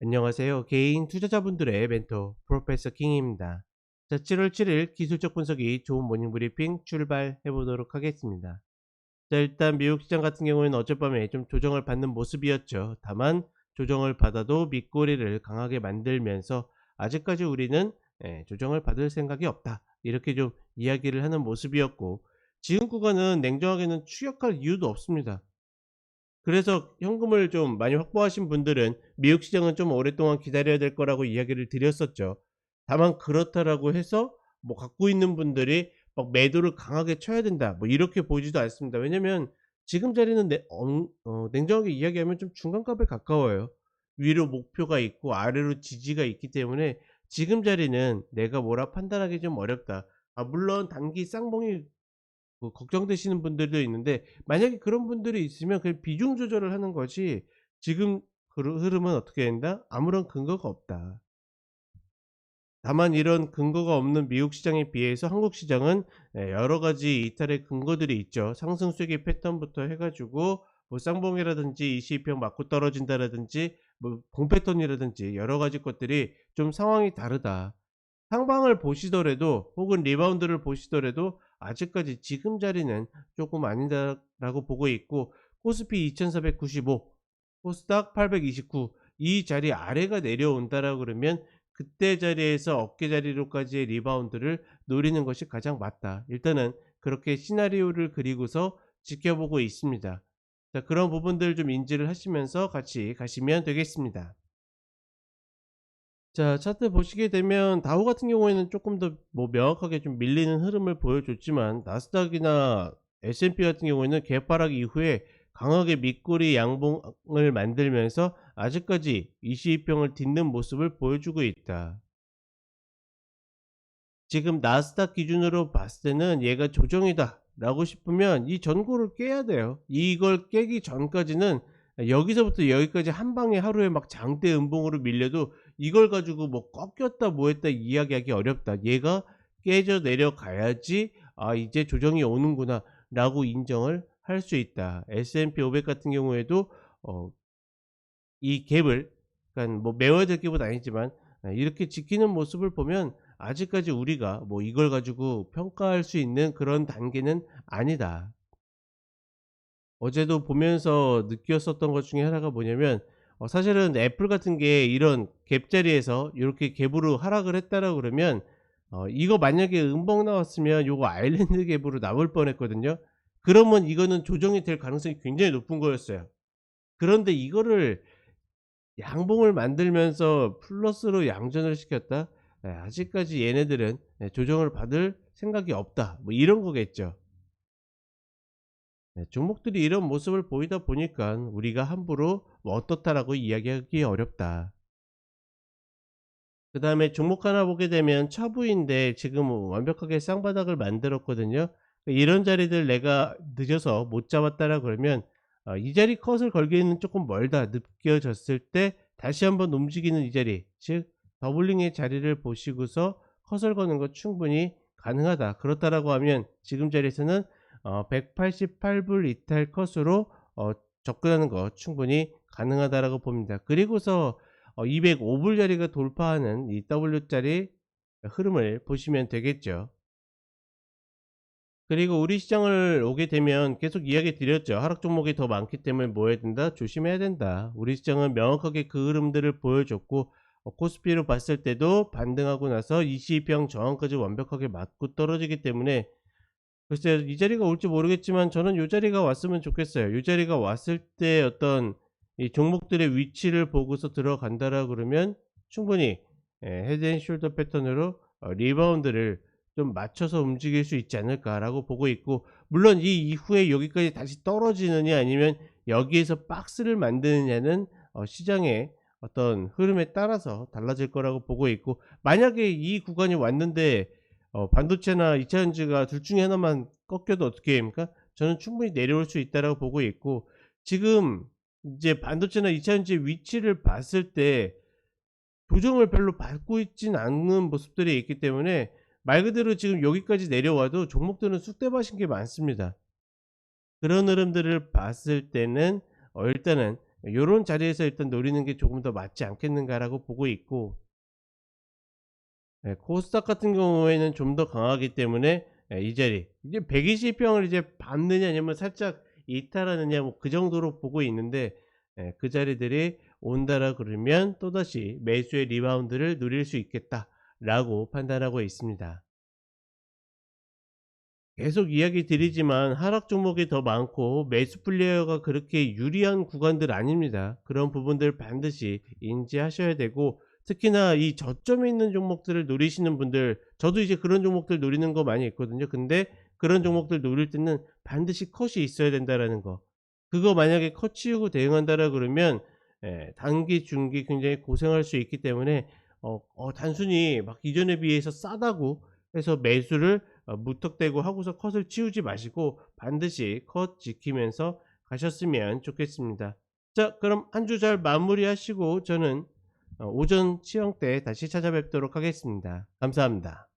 안녕하세요. 개인 투자자분들의 멘토 프로페서 킹입니다. 자, 7월 7일 기술적 분석이 좋은 모닝 브리핑 출발해 보도록 하겠습니다. 자, 일단 미국 시장 같은 경우에는 어젯밤에 좀 조정을 받는 모습이었죠. 다만 조정을 받아도 밑꼬리를 강하게 만들면서 아직까지 우리는 조정을 받을 생각이 없다, 이렇게 좀 이야기를 하는 모습이었고, 지금 구간은 냉정하게는 추격할 이유도 없습니다. 그래서 현금을 좀 많이 확보하신 분들은 미국 시장은 좀 오랫동안 기다려야 될 거라고 이야기를 드렸었죠. 다만 그렇다라고 해서 뭐 갖고 있는 분들이 막 매도를 강하게 쳐야 된다, 뭐 이렇게 보지도 않습니다. 왜냐면 지금 자리는 냉정하게 이야기하면 좀 중간값에 가까워요. 위로 목표가 있고 아래로 지지가 있기 때문에 지금 자리는 내가 뭐라 판단하기 좀 어렵다. 물론 단기 쌍봉이 걱정되시는 분들도 있는데, 만약에 그런 분들이 있으면 그냥 비중 조절을 하는 거지, 지금 흐름은 어떻게 된다? 아무런 근거가 없다. 다만 이런 근거가 없는 미국 시장에 비해서 한국 시장은 여러 가지 이탈의 근거들이 있죠. 상승 쇠기 패턴부터 해가지고 뭐 쌍봉이라든지 22평 맞고 떨어진다라든지 뭐 봉패턴이라든지 여러 가지 것들이 좀 상황이 다르다. 상방을 보시더라도 혹은 리바운드를 보시더라도 아직까지 지금 자리는 조금 아니다라고 보고 있고, 코스피 2495, 코스닥 829, 이 자리 아래가 내려온다라고 그러면 그때 자리에서 어깨 자리로까지의 리바운드를 노리는 것이 가장 맞다. 일단은 그렇게 시나리오를 그리고서 지켜보고 있습니다. 자, 그런 부분들 좀 인지를 하시면서 같이 가시면 되겠습니다. 자, 차트 보시게 되면 다우 같은 경우에는 조금 더 뭐 명확하게 좀 밀리는 흐름을 보여줬지만, 나스닥이나 S&P 같은 경우에는 개파락 이후에 강하게 밑꼬리 양봉을 만들면서 아직까지 22평을 딛는 모습을 보여주고 있다. 지금 나스닥 기준으로 봤을 때는 얘가 조정이다 라고 싶으면 이 전고를 깨야 돼요. 이걸 깨기 전까지는 여기서부터 여기까지 한 방에 하루에 막 장대 음봉으로 밀려도 이걸 가지고 뭐 꺾였다 뭐 했다 이야기하기 어렵다. 얘가 깨져 내려가야지 이제 조정이 오는구나 라고 인정을 할 수 있다. S&P 500 같은 경우에도 어, 이 갭을, 그러니까 뭐 메워야 될 갭은 아니지만 이렇게 지키는 모습을 보면 아직까지 우리가 뭐 이걸 가지고 평가할 수 있는 그런 단계는 아니다. 어제도 보면서 느꼈었던 것 중에 하나가 뭐냐면, 사실은 애플 같은 게 이런 갭 자리에서 이렇게 갭으로 하락을 했다라고 그러면 이거 만약에 음봉 나왔으면 요거 아일랜드 갭으로 나올 뻔했거든요. 그러면 이거는 조정이 될 가능성이 굉장히 높은 거였어요. 그런데 이거를 양봉을 만들면서 플러스로 양전을 시켰다? 아직까지 얘네들은 조정을 받을 생각이 없다, 뭐 이런 거겠죠. 종목들이 이런 모습을 보이다 보니까 우리가 함부로 뭐 어떻다라고 이야기하기 어렵다. 그 다음에 종목 하나 보게 되면 차부인데 지금 완벽하게 쌍바닥을 만들었거든요. 이런 자리들 내가 늦어서 못 잡았다라 그러면 이 자리 컷을 걸기에는 조금 멀다 느껴졌을 때 다시 한번 움직이는 이 자리, 즉 더블링의 자리를 보시고서 컷을 거는 것 충분히 가능하다. 그렇다라고 하면 지금 자리에서는 188불 이탈 컷으로 접근하는 거 충분히 가능하다라고 봅니다. 그리고서 205불 자리가 돌파하는 이 W자리 흐름을 보시면 되겠죠. 그리고 우리 시장을 오게 되면 계속 이야기 드렸죠. 하락 종목이 더 많기 때문에 뭐 해야 된다? 조심해야 된다. 우리 시장은 명확하게 그 흐름들을 보여줬고, 코스피로 봤을 때도 반등하고 나서 22평 저항까지 완벽하게 맞고 떨어지기 때문에, 글쎄요, 이 자리가 올지 모르겠지만 저는 요 자리가 왔으면 좋겠어요. 요 자리가 왔을 때 어떤 이 종목들의 위치를 보고서 들어간다라 그러면 충분히 헤드 앤 숄더 패턴으로 리바운드를 좀 맞춰서 움직일 수 있지 않을까라고 보고 있고, 물론 이 이후에 여기까지 다시 떨어지느냐 아니면 여기에서 박스를 만드느냐는 시장의 어떤 흐름에 따라서 달라질 거라고 보고 있고, 만약에 이 구간이 왔는데 반도체나 2차 전지가 둘 중에 하나만 꺾여도 어떻게 됩니까? 저는 충분히 내려올 수 있다라고 보고 있고, 지금 이제 반도체나 2차 전지의 위치를 봤을 때 조정을 별로 받고 있진 않는 모습들이 있기 때문에 말 그대로 지금 여기까지 내려와도 종목들은 쑥대밭인 게 많습니다. 그런 흐름들을 봤을 때는 일단은 요런 자리에서 일단 노리는 게 조금 더 맞지 않겠는가라고 보고 있고, 코스닥 같은 경우에는 좀 더 강하기 때문에 이 자리 이제 120 평을 이제 밟느냐 아니면 살짝 이탈하느냐 뭐 그 정도로 보고 있는데, 그 자리들이 온다라 그러면 또다시 매수의 리바운드를 누릴 수 있겠다라고 판단하고 있습니다. 계속 이야기 드리지만 하락 종목이 더 많고 매수 플레이어가 그렇게 유리한 구간들 아닙니다. 그런 부분들 반드시 인지하셔야 되고, 특히나 이 저점에 있는 종목들을 노리시는 분들, 저도 이제 그런 종목들 노리는 거 많이 있거든요. 근데 그런 종목들 노릴 때는 반드시 컷이 있어야 된다라는 거. 그거 만약에 컷 치우고 대응한다라 그러면 단기 중기 굉장히 고생할 수 있기 때문에, 단순히 막 이전에 비해서 싸다고 해서 매수를 무턱대고 하고서 컷을 치우지 마시고 반드시 컷 지키면서 가셨으면 좋겠습니다. 자, 그럼 한 주 잘 마무리하시고 저는 오전 시황 때 다시 찾아뵙도록 하겠습니다. 감사합니다.